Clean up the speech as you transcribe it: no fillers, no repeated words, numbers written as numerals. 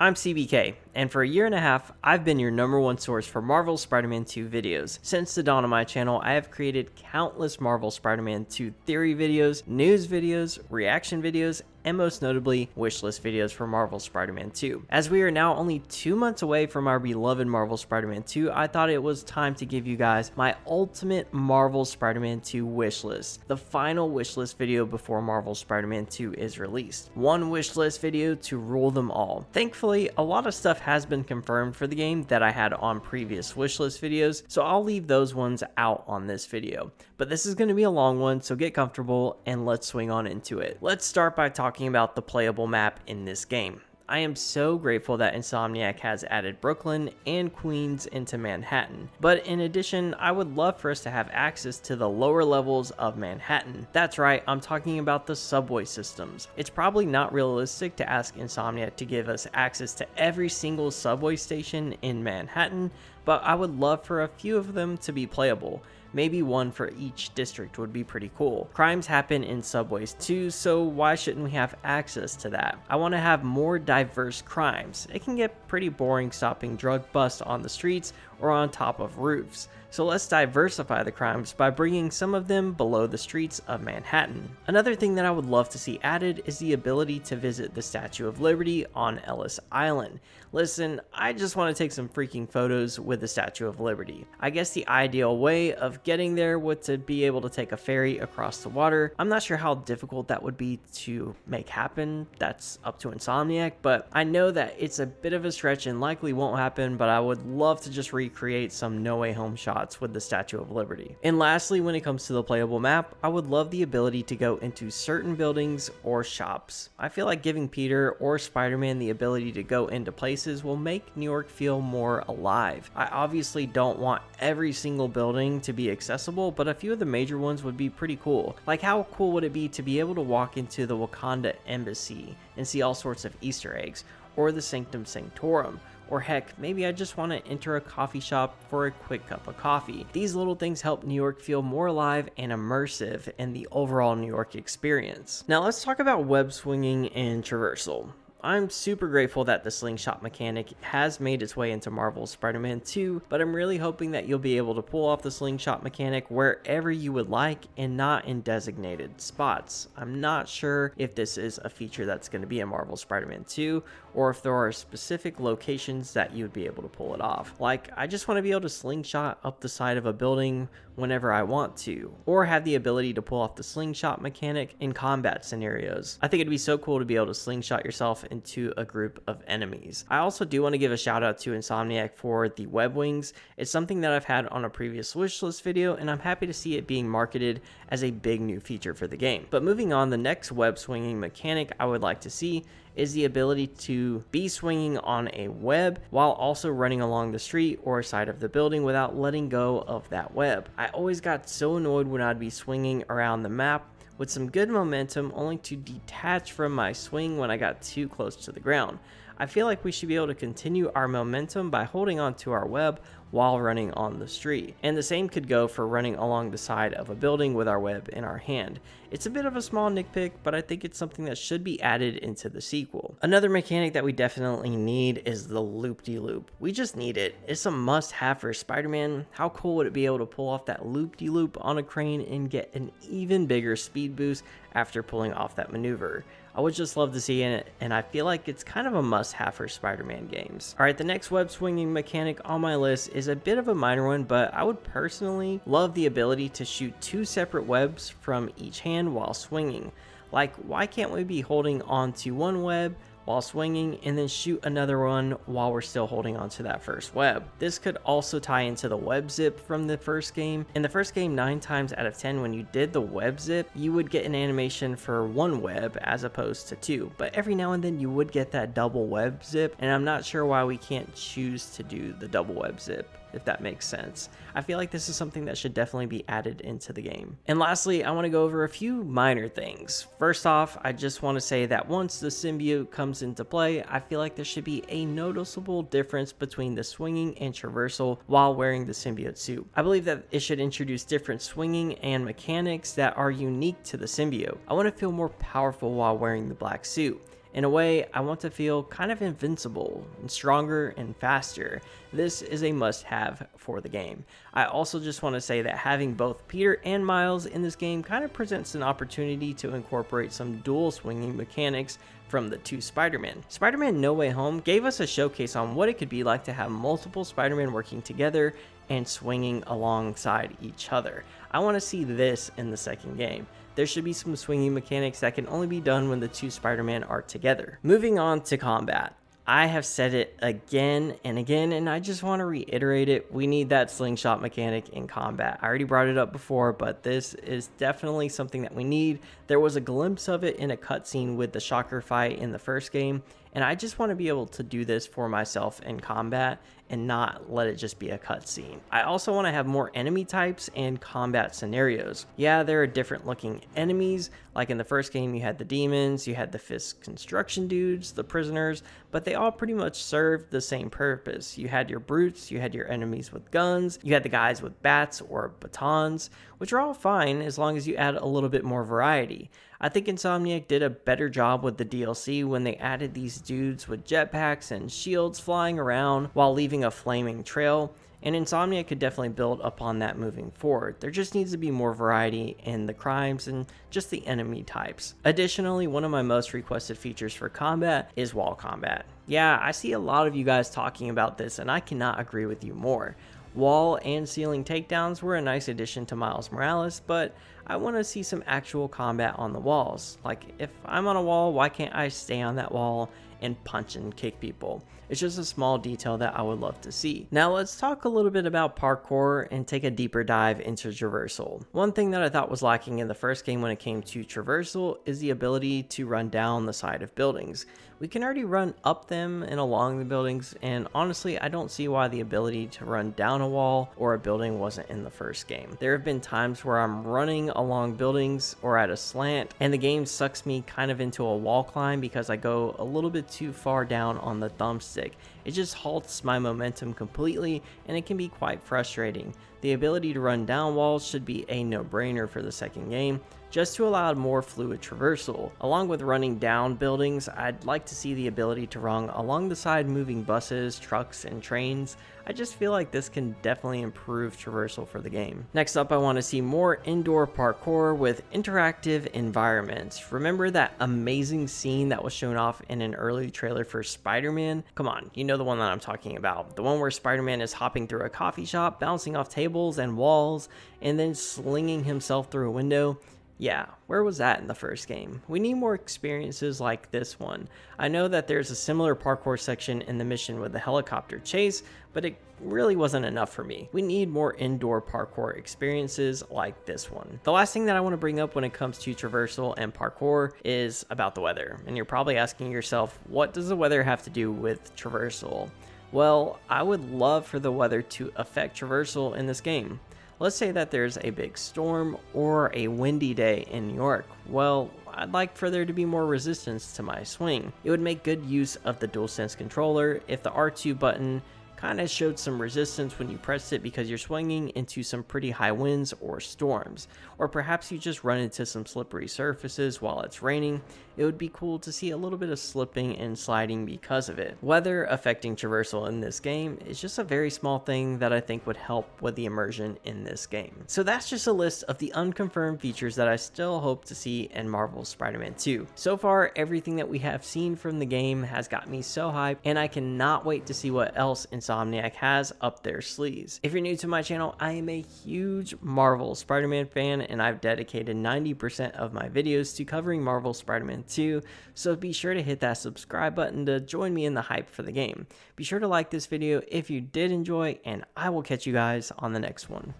I'm CBK, and for a year and a half, I've been your #1 source for Marvel Spider-Man 2 videos. Since the dawn of my channel, I have created countless Marvel Spider-Man 2 theory videos, news videos, reaction videos, and most notably, wishlist videos for Marvel Spider-Man 2. As we are now only 2 months away from our beloved Marvel Spider-Man 2, I thought it was time to give you guys my ultimate Marvel Spider-Man 2 wishlist, the final wishlist video before Marvel Spider-Man 2 is released. One wishlist video to rule them all. Thankfully, a lot of stuff has been confirmed for the game that I had on previous wishlist videos, so I'll leave those ones out on this video. But this is going to be a long one, so get comfortable and let's swing on into it. Let's start by talking about the playable map in this game. I am so grateful that Insomniac has added Brooklyn and Queens into Manhattan, but in addition, I would love for us to have access to the lower levels of Manhattan. That's right, I'm talking about the subway systems. It's probably not realistic to ask Insomniac to give us access to every single subway station in Manhattan, but I would love for a few of them to be playable. Maybe one for each district would be pretty cool. Crimes happen in subways too, so why shouldn't we have access to that? I want to have more diverse crimes. It can get pretty boring stopping drug busts on the streets or on top of roofs. So let's diversify the crimes by bringing some of them below the streets of Manhattan. Another thing that I would love to see added is the ability to visit the Statue of Liberty on Ellis Island. Listen, I just want to take some freaking photos with the Statue of Liberty. I guess the ideal way of getting there would to be able to take a ferry across the water. I'm not sure how difficult that would be to make happen. That's up to Insomniac, but I know that it's a bit of a stretch and likely won't happen, but I would love to just recreate some No Way Home shots with the Statue of Liberty. And lastly, when it comes to the playable map, I would love the ability to go into certain buildings or shops. I feel like giving Peter or Spider-Man the ability to go into places will make New York feel more alive. I obviously don't want every single building to be accessible, but a few of the major ones would be pretty cool. Like, how cool would it be to be able to walk into the Wakanda embassy and see all sorts of Easter eggs, or the Sanctum Sanctorum, or heck, maybe I just want to enter a coffee shop for a quick cup of coffee. These little things help New York feel more alive and immersive in the overall New York experience. Now let's talk about web swinging and traversal. I'm super grateful that the slingshot mechanic has made its way into Marvel Spider-Man 2, but I'm really hoping that you'll be able to pull off the slingshot mechanic wherever you would like and not in designated spots. I'm not sure if this is a feature that's going to be in Marvel Spider-Man 2, or if there are specific locations that you would be able to pull it off. Like, I just want to be able to slingshot up the side of a building whenever I want to, or have the ability to pull off the slingshot mechanic in combat scenarios. I think it'd be so cool to be able to slingshot yourself into a group of enemies. I also do want to give a shout out to Insomniac for the web wings. It's something that I've had on a previous wishlist video, and I'm happy to see it being marketed as a big new feature for the game. But moving on, the next web swinging mechanic I would like to see is the ability to be swinging on a web while also running along the street or side of the building without letting go of that web. I always got so annoyed when I'd be swinging around the map with some good momentum only to detach from my swing when I got too close to the ground. I feel like we should be able to continue our momentum by holding on to our web while running on the street. And the same could go for running along the side of a building with our web in our hand. It's a bit of a small nitpick, but I think it's something that should be added into the sequel. Another mechanic that we definitely need is the loop-de-loop. We just need it. It's a must-have for Spider-Man. How cool would it be able to pull off that loop-de-loop on a crane and get an even bigger speed boost after pulling off that maneuver? I would just love to see it, and I feel like it's kind of a must-have for Spider-Man games. Alright, the next web swinging mechanic on my list is a bit of a minor one, but I would personally love the ability to shoot 2 separate webs from each hand while swinging. Like, why can't we be holding on to one web while swinging and then shoot another one while we're still holding on to that first web? This could also tie into the web zip from the first game. In the first game, 9 times out of 10 when you did the web zip, you would get an animation for 1 web as opposed to 2, but every now and then you would get that double web zip, and I'm not sure why we can't choose to do the double web zip, if that makes sense. I feel like this is something that should definitely be added into the game. And lastly, I want to go over a few minor things. First off, I just want to say that once the symbiote comes into play, I feel like there should be a noticeable difference between the swinging and traversal while wearing the symbiote suit. I believe that it should introduce different swinging and mechanics that are unique to the symbiote. I want to feel more powerful while wearing the black suit. In a way, I want to feel kind of invincible and stronger and faster. This is a must-have for the game. I also just want to say that having both Peter and Miles in this game kind of presents an opportunity to incorporate some dual swinging mechanics from the two Spider-Man. Spider-Man No Way Home gave us a showcase on what it could be like to have multiple Spider-Man working together and swinging alongside each other. I want to see this in the second game. There should be some swinging mechanics that can only be done when the two Spider-Man are together. Moving on to combat. I have said it again and again, and I just want to reiterate it. We need that slingshot mechanic in combat. I already brought it up before, but this is definitely something that we need. There was a glimpse of it in a cutscene with the Shocker fight in the first game, and I just want to be able to do this for myself in combat and not let it just be a cutscene. I also want to have more enemy types and combat scenarios. Yeah, there are different looking enemies. Like in the first game, you had the demons, you had the fist construction dudes, the prisoners, but they all pretty much served the same purpose. You had your brutes, you had your enemies with guns, you had the guys with bats or batons, which are all fine as long as you add a little bit more variety. I think Insomniac did a better job with the DLC when they added these dudes with jetpacks and shields flying around while leaving a flaming trail, and Insomniac could definitely build upon that moving forward. There just needs to be more variety in the crimes and just the enemy types. Additionally, one of my most requested features for combat is wall combat. Yeah, I see a lot of you guys talking about this, and I cannot agree with you more. Wall and ceiling takedowns were a nice addition to Miles Morales, but I want to see some actual combat on the walls. Like, if I'm on a wall, why can't I stay on that wall and punch and kick people? It's just a small detail that I would love to see. Now let's talk a little bit about parkour and take a deeper dive into traversal. One thing that I thought was lacking in the first game when it came to traversal is the ability to run down the side of buildings. We can already run up them and along the buildings, and honestly, I don't see why the ability to run down a wall or a building wasn't in the first game. There have been times where I'm running along buildings or at a slant, and the game sucks me kind of into a wall climb because I go a little bit too far down on the thumbstick. It just halts my momentum completely, and it can be quite frustrating. The ability to run down walls should be a no-brainer for the second game, just to allow more fluid traversal. Along with running down buildings, I'd like to see the ability to run along the side moving buses, trucks, and trains. I just feel like this can definitely improve traversal for the game. Next up, I want to see more indoor parkour with interactive environments. Remember that amazing scene that was shown off in an early trailer for Spider-Man? Come on, you know the one that I'm talking about. The one where Spider-Man is hopping through a coffee shop, bouncing off tables and walls, and then slinging himself through a window. Yeah, where was that in the first game? We need more experiences like this one. I know that there's a similar parkour section in the mission with the helicopter chase, but it really wasn't enough for me. We need more indoor parkour experiences like this one. The last thing that I want to bring up when it comes to traversal and parkour is about the weather. And you're probably asking yourself, what does the weather have to do with traversal? Well, I would love for the weather to affect traversal in this game. Let's say that there's a big storm or a windy day in New York. Well, I'd like for there to be more resistance to my swing. It would make good use of the DualSense controller if the R2 button kind of showed some resistance when you pressed it because you're swinging into some pretty high winds or storms. Or perhaps you just run into some slippery surfaces while it's raining. It would be cool to see a little bit of slipping and sliding because of it. Weather affecting traversal in this game is just a very small thing that I think would help with the immersion in this game. So that's just a list of the unconfirmed features that I still hope to see in Marvel's Spider-Man 2. So far, everything that we have seen from the game has got me so hyped, and I cannot wait to see what else Insomniac has up their sleeves. If you're new to my channel, I am a huge Marvel Spider-Man fan, and I've dedicated 90% of my videos to covering Marvel Spider-Man 2, so be sure to hit that subscribe button to join me in the hype for the game. Be sure to like this video if you did enjoy, and I will catch you guys on the next one.